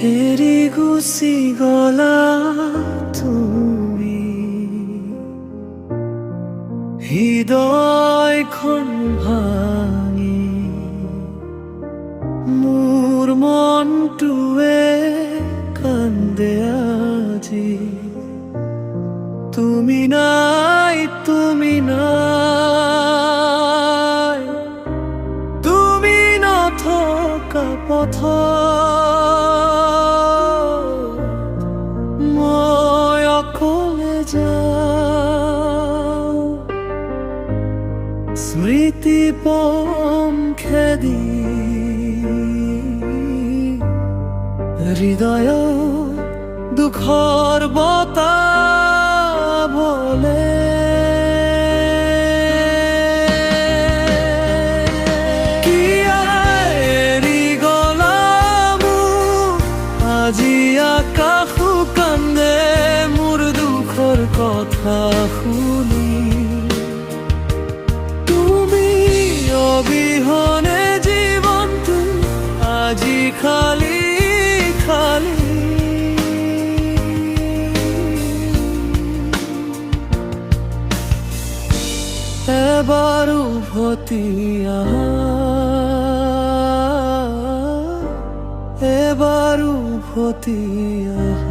এৰি গুচি গলা তুমি, হৃদয়খন ভাঙি মোৰ মনটোৱে কান্দে আজি। তুমি নাই, তুমি নাই, তুমি নথকা পথত মই অকলে যাওঁ। স্মৃতি পংখেদি হৃদয় দুখৰ বতাহ বলে। কিয় এৰি গলা মোক আজি আকাশো কান্দে মোৰ দুখৰ কথা শুনি। তুমি অবিহনে জীৱনটো আজি খালী খালী। এবাৰ উভতি আহা, এবাৰ উভতি আহা।